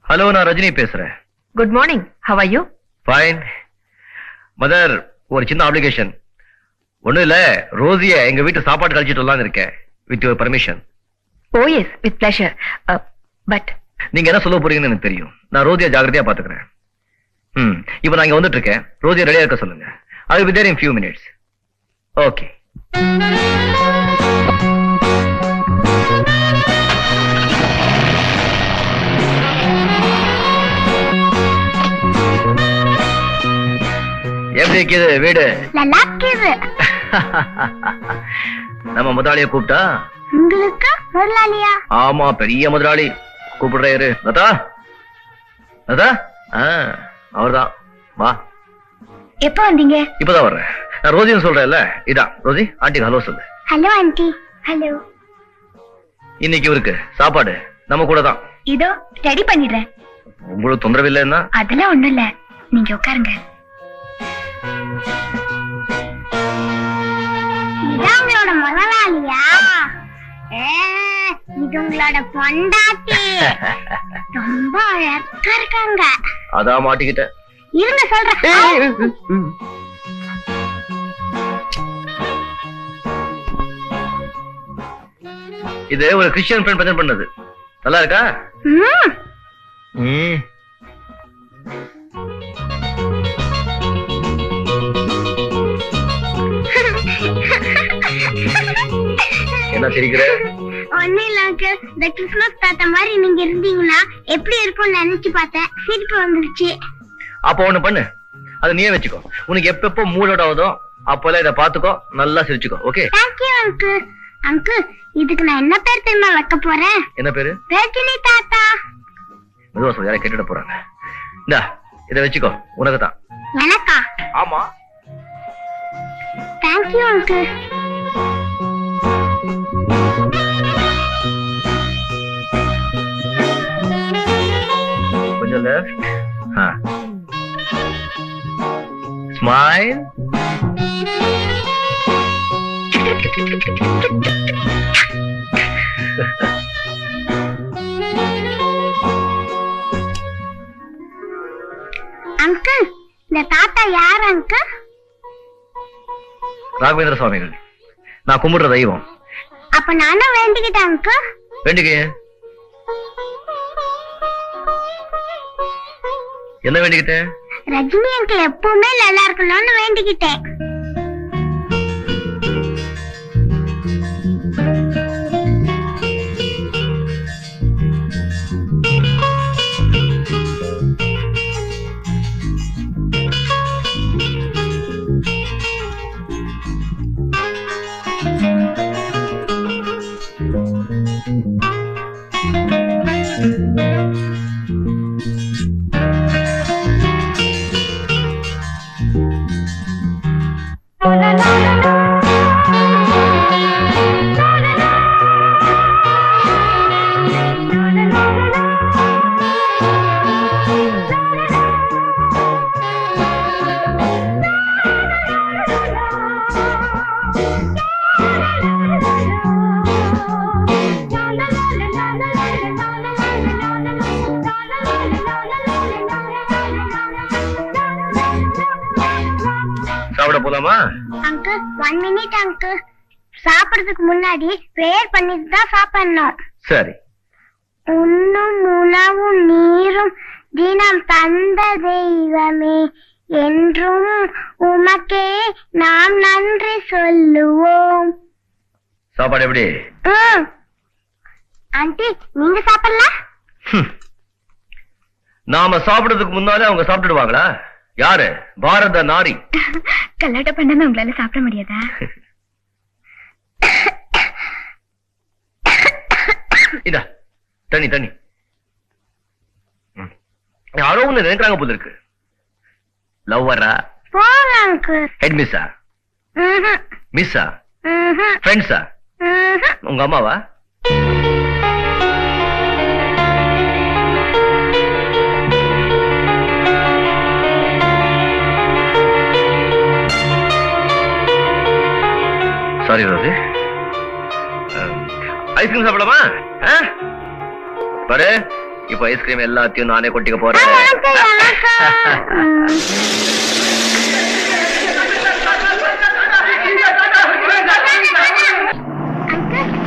Hello, நான் ரஜினி பேசுறேன். Good morning. How are you? Fine. Mother, ஒரு சின்ன அப்ளிகேஷன். ஒண்ணும் இல்ல, ரோசிய எங்க வீட்டு சாப்பாடு கழிச்சிட்டு வரலாம்னு இருக்கேன். With your permission. Oh yes, with pleasure. But நீங்க என்ன சொல்ல போறீங்கன்னு எனக்கு தெரியும். நான் ரோசியா ஜாகிரதையா பாத்துக்கிறேன். இப்ப நான் இங்க வந்துட்டு இருக்கேன். ரோசியா ரெடியா இருக்க சொல்லுங்க. I will be there in few minutes. Okay. எப்படி இருக்குது வீடு? நல்லா இருக்குது. நம்ம முதலாளிய கூப்பிட்டா? உங்களுக்கு முதலாளியா? ஆமா, பெரிய முதலாளி. கூப்பிடுறாரு. லதா, லதா, அவர்தான். வா. எப்போ வந்தீங்க? இப்பதான் வர்றேன். நான் ரோசின்னு சொல்றேன்ல, இதான் ரோசி. ஆண்டிக்கு ஹலோ சொல்லு. Hello aunty. ஹலோ. இன்னைக்கு இவருக்கு சாப்பாடு நம்ம கூட தான். இதோ ரெடி பண்ணிடுறேன். உங்களுக்கு தொந்தரவு இல்லைன்னா? அதெல்லாம் ஒண்ணும் இல்ல, நீங்க உட்காருங்க. இதான் உங்களோட முதலாளியா? இது உங்களோட பொண்டாட்டி. ரொம்ப அழகா இருக்காங்க. அதான் மாட்டிக்கிட்டேன். இருங்க சொல்றேன். இது ஒரு கிறிஸ்டியன் ஃப்ரெண்ட் பிரசன்ட் பண்ணது. நல்லா இருக்கா? என்ன சிரிக்கிற? ஒண்ணு இல்ல, இந்த கிறிஸ்துமஸ் தாத்தா மாதிரி நீங்க இருந்தீங்கன்னா எப்படி இருக்கும்னு நினைச்சு பார்த்தேன். சிரிப்பு வந்துருச்சு. அப்ப ஒண்ணு பண்ணு, அது நீயே வச்சுக்கோ. உனக்கு எப்பப்போ மூட் ஆகுதோ அப்பெல்லாம் இதை பாத்துக்கோ, நல்லா சிரிச்சுக்கோ. ஓகே? Thank you uncle. அங்கிள், இதுக்கு நான் என்ன பேர் தெரியுமா வைக்க போறேன்? என்ன பேரு? ரஜினி தாத்தா. மெதுவா சொல்ல, யாரை கேட்டுட போறாங்க. இந்தா, இதை வச்சுக்கோ, உனக்கு தான். எனக்கா? ஆமா. Thank you uncle. கொஞ்சம் லெஃப்ட். ஸ்மைல். அங்கிள், இந்த தாத்தா யார் அங்கிள்? ராகவேந்திர சுவாமிகள். நான் கும்பிடுற தெய்வம். அப்ப நானும் வேண்டிக்கிட்டேன் அங்கிள். வேண்டிக்க. என்ன வேண்டிக்கிட்டேன்? ரஜினி அங்கிள் எப்பவுமே நல்லா இருக்கணும்னு வேண்டிக்கிட்டேன். சாப்பிட போலாமா? Uncle, 1 minute uncle. சாப்பிடுறதுக்கு முன்னாடி பிரேயர் பண்ணிட்டு தான் சாப்பிடணும். சரி. உண்ணும் உணவும் நீரும் தினம் தந்த தெய்வமே, என்றும் உமக்கே நாம் நன்றி சொல்லுவோம். சாப்பாடு எப்படி? ஆண்டி, நீங்க சாப்பிடலாம்? நாம சாப்பிடுறதுக்கு முன்னாலே அவங்க சாப்பிட்டுடுவாங்களா? யாரு? பாரத நாரி. கல்லாட்ட பண்ணாம உங்களால சாப்பிட முடியாதா? இதா தண்ணி தண்ணி. யாரோ ஒண்ணு நினைக்கிறாங்க போல இருக்கு. லவ்வரா? போங்க அங்கிள். ஹெட் மிஸ்ஸா? மிஸ்ஸா? ஃப்ரெண்ட்ஸா? உங்க அம்மாவா? Sorry Rousey. ஐஸ்கிரீம் சாப்பிடலாமா? பாரு, இப்ப ஐஸ்கிரீம் எல்லாத்தையும் நானே கொட்டிக்க போறேன்.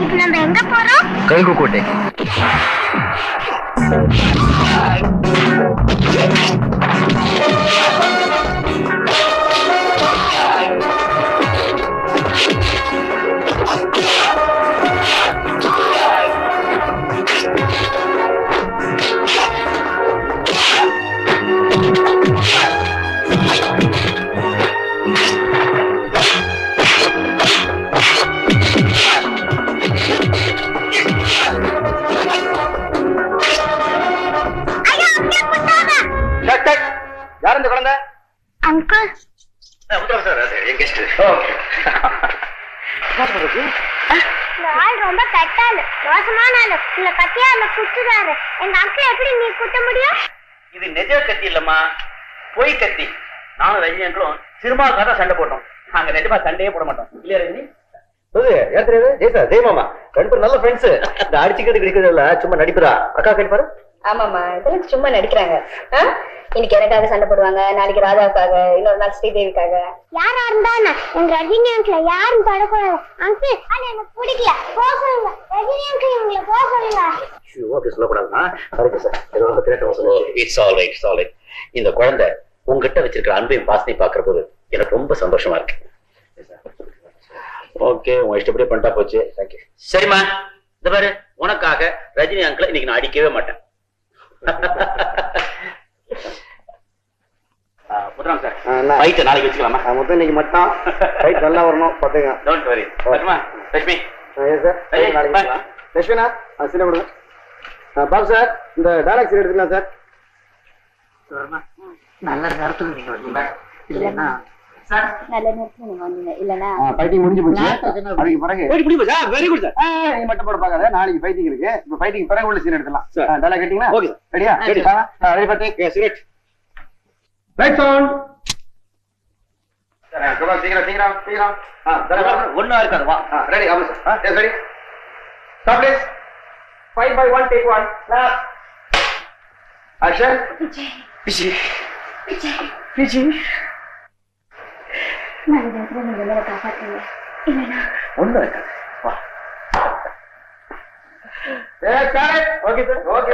இப்ப நம்ம எங்க போறோம்? கழுகு கோட்டை. யார் இந்த குழந்தை? அங்கிள் இந்த ஆள் ரொம்ப கட்டாளு, மோசமான ஆளு. உங்களை கத்தியால குத்துறாரு. எங்க அங்கிள் எப்படி நீ குத்த முடியும்? இது நிஜ கத்தி இல்லம்மா, பொய் கத்தி. நானும் ரஜினி அங்கிளும் சினிமாவுக்காக தான் சண்டை போட்டோம். நாங்க நிஜமா சண்டையே போட மாட்டோம் இல்லையா ரஜினி? ஜெயமா ரெண்டு பேரும் நல்ல ஃப்ரெண்ட்ஸ். இந்த அடிச்சுக்கிறது கிடைக்கிறதுல சும்மா நடிப்புதா? அக்கா கடிப்பாரு. ஆமாமா, இதெல்லாம் சும்மா நடிக்கிறாங்க. இன்னைக்கு எனக்காக சண்டை போடுவாங்க, நாளைக்கு ராதாவுக்காக, இன்னொரு நாள் ஸ்ரீதேவிக்காக. யாரா இருந்தானே எங்க ரஜினி அங்கிள் யாரும் தொடக்கூடாது. அங்கிள் அது எனக்கு பிடிக்கல, போக சொல்லுங்க. ரஜினி அங்கிள் இவங்களை போக சொல்லுங்க. ஓகே, சொல்லக்கூடாதுமா. It's all right, it's all right. இந்த குழந்தை உங்ககிட்ட வச்சிருக்கிற அன்பையும் பாசனையும் பாக்குற போது எனக்கு ரொம்ப சந்தோஷமா இருக்கு. ஓகே, உங்க இஷ்டப்படியே பண்ணிட்டா போச்சு. தேங்க்யூ. சரிம்மா, இந்த பாரு, உனக்காக ரஜினி அங்கிள் இன்னைக்கு நான் அடிக்கவே மாட்டேன். முத்துராம் சார், ஃபைட் நாளைக்கு வச்சுக்கலாமா? மொத்தம் இன்னைக்கு மட்டும் ஃபைட் நல்லா வரணும் பாத்துங்க. Don't worry. வரமா லட்சுமி? எஸ் சார், நாளைக்கு வச்சுக்கலாம். லட்சுமினா சீனை கொடுங்க. பாபு சார், இந்த டைலாக் சீன் எடுத்துக்கலாம் சார். நல்ல நேரத்துல நீங்க வந்தீங்க, இல்லன்னா நல்ல நேரத்துல நீங்க வந்தீங்க, இல்லன்னா ஃபைட்டிங் முடிஞ்சு போச்சு. அதுக்கு பிறகு வெரி குட் சார். நீ மட்டும் போட பாக்காத, நாளைக்கு ஃபைட்டிங் இருக்கு. இப்ப ஃபைட்டிங் பிறகு உள்ள சீன் எடுத்துக்கலாம். டைலாக் கேட்டீங்களா? Okay sir. ரெடியா? Ready. Ready for take. Yes right. Lights on. சீக்கிரம் சீக்கிரம் சீக்கிரம். ஒண்ணா இருக்காது, வா. ரெடி? ஆமா sir. Yes ready. Stop please. 5 by 1 take 1. Action. Vijay Vijay நல்ல நேரத்துல நீங்க என்ன காப்பாத்துங்க, இல்லன்னா ஒண்ணு இருக்காது, வா. Yes correct. Okay sir. Okay.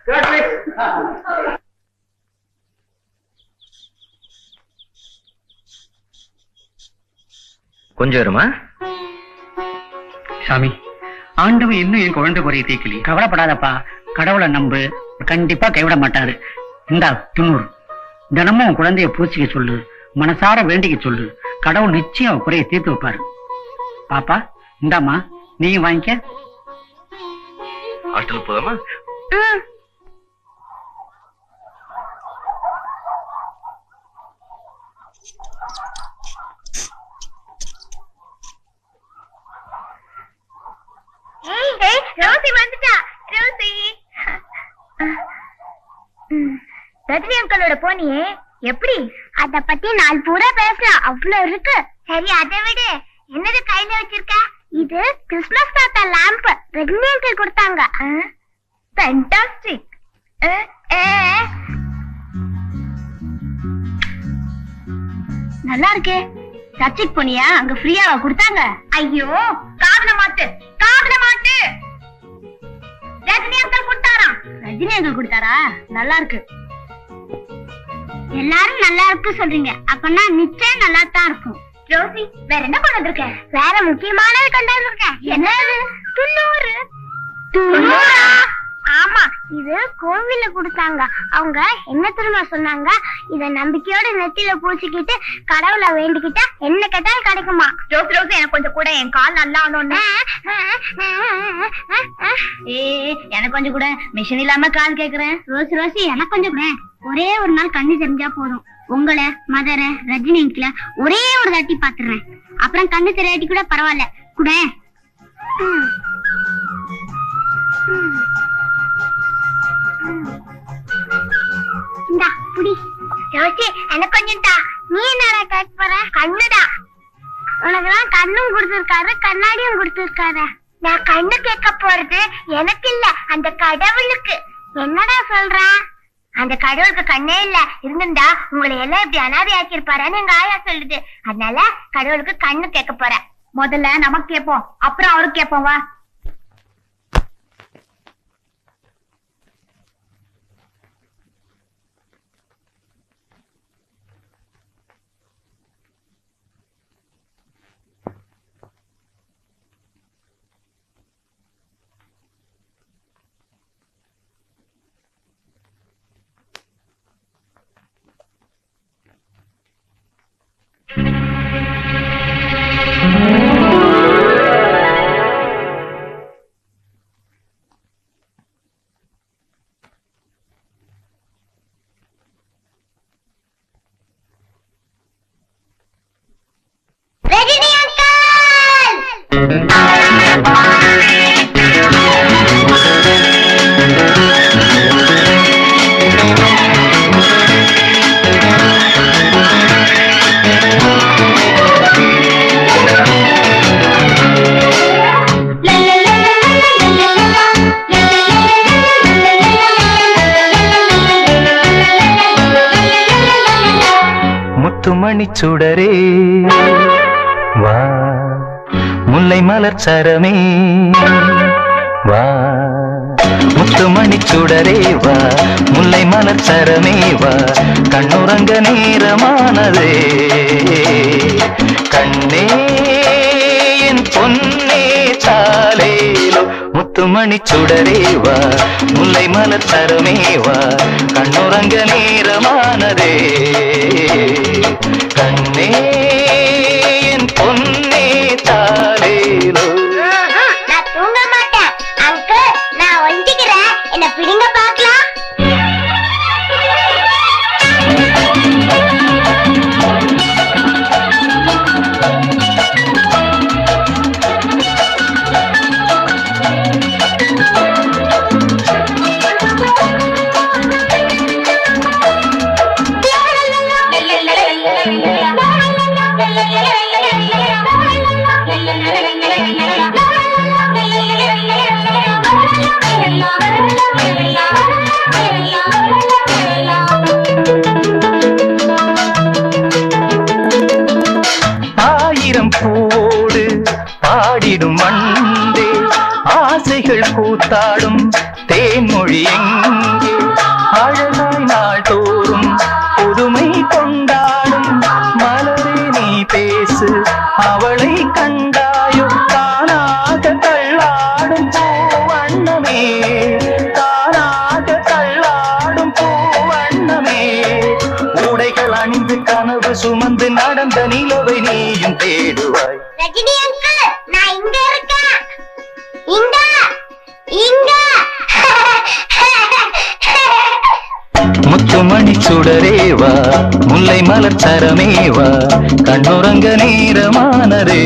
Correct please. கொஞ்சம் இருமா. சாமி, ஆண்டவன் இன்னும் என் குழந்தை குறைய தீக்கலி. கவலைப்படாதப்பா, கடவுளை நம்பு, கண்டிப்பா கைவிட மாட்டாரு. இந்தா 90. தினமும் உன் குழந்தைய பூச்சிக்க சொல்லு, மனசார வேண்டிக்க சொல்லு, கடவுள் நிச்சயம் குறைய தீர்த்து வைப்பாரு. பாப்பா இந்தாமா, நீயும் வாங்கிக்க. ஹாஸ்டலுக்கு போதாமா? ரோசி வந்துட்டா. ரோசி, ரஜினி அங்கிளோட போனியே எப்படி? அத பத்தி நாள் பூரா பேசலாம், அவ்வளவு இருக்கு. சரி, அதை விடு. என்னது கையில வச்சிருக்க? இது கிறிஸ்துமஸ் தாத்தா லாம்ப், ரஜினி அங்கிள் கொடுத்தாங்க. ஃபேண்டாஸ்டிக். நல்லா இருக்கே. சர்ச்சுக்கு போனியா? அங்க ஃப்ரீயாவா கொடுத்தாங்க? ஐயோ, காதுல மாட்டு, காதுல மாட்டு. ரஜினி அங்கிள் கொடுத்தாராம். ரஜினி அங்கிள் கொடுத்தாரா? நல்லா இருக்கு. எல்லாரும் நல்லா இருக்கு சொல்றீங்க, அப்பனா நிச்சயம் நல்லா தான் இருக்கும். ரோசி, வேற என்ன கொண்டு வந்திருக்க? வேற முக்கியமானது கொண்டு வந்திருக்கேன். என்னது? துண்ணூறு. துண்ணூறா? ஆமா, இது கோவில்ல கொடுத்தாங்க. அவங்க என்ன தெரியுமா சொன்னாங்க? இத நம்பிக்கையோட நெத்தியில பூசிக்கிட்டு கடவுளை வேண்டிக்கிட்டா என்ன கேட்டாலும் கிடைக்குமா. ரோசி ரோசி, எனக்கு கொஞ்சம் கூட, என் கால் நல்லா ஆனோன்னு. எனக்கு கொஞ்சம் கூட, மிஷின் இல்லாம கால் கேக்குறேன். ரோசி ரோசி, எனக்கு கொஞ்சம் கூட. ஒரே ஒரு நாள் கண்ணு தெரிஞ்சா போதும், உங்களை மதர ரஜினி அங்கிள ஒரே ஒரு தட்டி பாத்துறேன். அப்புறம் கண்ணு தெரியாட்டி கூட பரவாயில்ல கூட. இந்தா புடி. ரோசி, எனக்கு கொஞ்சம் தா. நீ என்னடா கேட்க போற? கண்ணுடா. உனக்குதான் கண்ணும் கொடுத்திருக்காரு, கண்ணாடியும் கொடுத்திருக்காரு. நான் கண்ணு கேட்க போறது எனக்கு இல்ல, அந்த கடவுளுக்கு. என்னடா சொல்ற? அந்த கடவுளுக்கு கண்ணே இல்ல, இருந்திருந்தா உங்களை எல்லாம் இப்படி அனாதை ஆக்கியிருப்பாருன்னு எங்க ஆயா சொல்லுது. அதனால கடவுளுக்கு கண்ணு கேட்க போறேன். முதல்ல நமக்கு கேட்போம், அப்புறம் அவருக்கு கேட்போம். வா. ரஜினி முத்துமணி சுடரே வா, முல்லை மலர் சரமே வா, முத்துமணி சுடரே வா, முல்லை மலர் சரமே வா, கண்ணுறங்க நேரமானதே, கண்ணே என் பொன்னே சாலேலோ. முத்துமணி சுடரே வா, முல்லை மலர் சரமே வா, கண்ணுறங்க நேரமானதே, கண்ணே என் பொன்னே சாலேலோ. நான் தூங்க மாட்டேன் அங்கிள், நான் ஒழிஞ்சுக்கிறேன், என்ன பிடிங்க பார்க்கலாம். ஆயிரம் பூவோடு பாடிடும் வண்டே, ஆசைகள் கூத்தாடும் தேன்மொழி எங்கே, அழகாய் நாள் தோறும் புதுமை கொண்டாடும் மலரே நீ பேசு, அவளை கண்டாயோ, தானாக தள்ளாடும் பூவண்ணமே, தானாக தள்ளாடும் பூவண்ணமே, உடைகள் அணிந்து கனவு சுமந்து நடந்த நிலவை நீயும் தேடுவாய். ரஜினி அங்கிள், நான் இங்க இருக்கேன். இங்க இங்க. முத்துமணி சுடரே வா, முல்லை மலர் சரமே வா, கண்ணுறங்க நேரமானதே,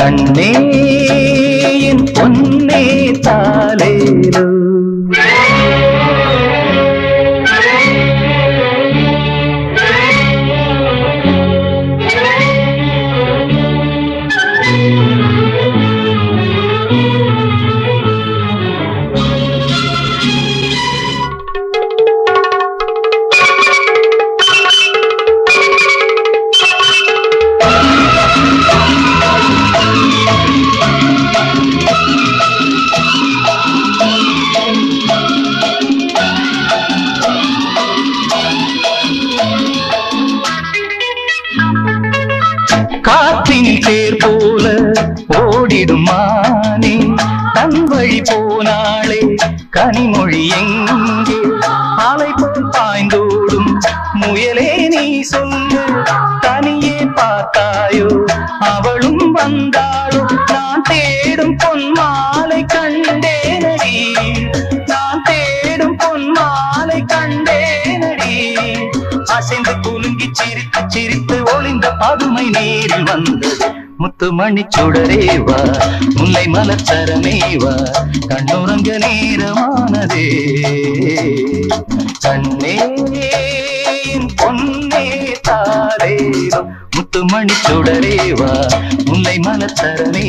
கண்ணே என் பொன்னே தாலேலோ. காற்றின் தேர் போல ஓடிடும் மானே, தன் வழி போனாளே கனிமொழி எங்கே, அலை போல் பாய்ந்தோடும் முயலே நீ சொல்லு, தனியே பார்த்தாயோ அவளும் வந்தாளோ, நான் தேடும் பொன் மாலை கண்டேனடி, நான் தேடும் பொன் மாலை கண்டேனடி, அசைந்து குலுங்கி சிரித்து சிரித்து ஒளிந்த பதுமை நீரில் வந்தது. முத்துமணி சுடரே வா, முல்லை மலர் சரமே வா, கண்ணுறங்க நேரமானதே, கண்ணே என் பொன்னே தாரேனோ முத்துமணி சுடரேவா முல்லை மலத்தரனே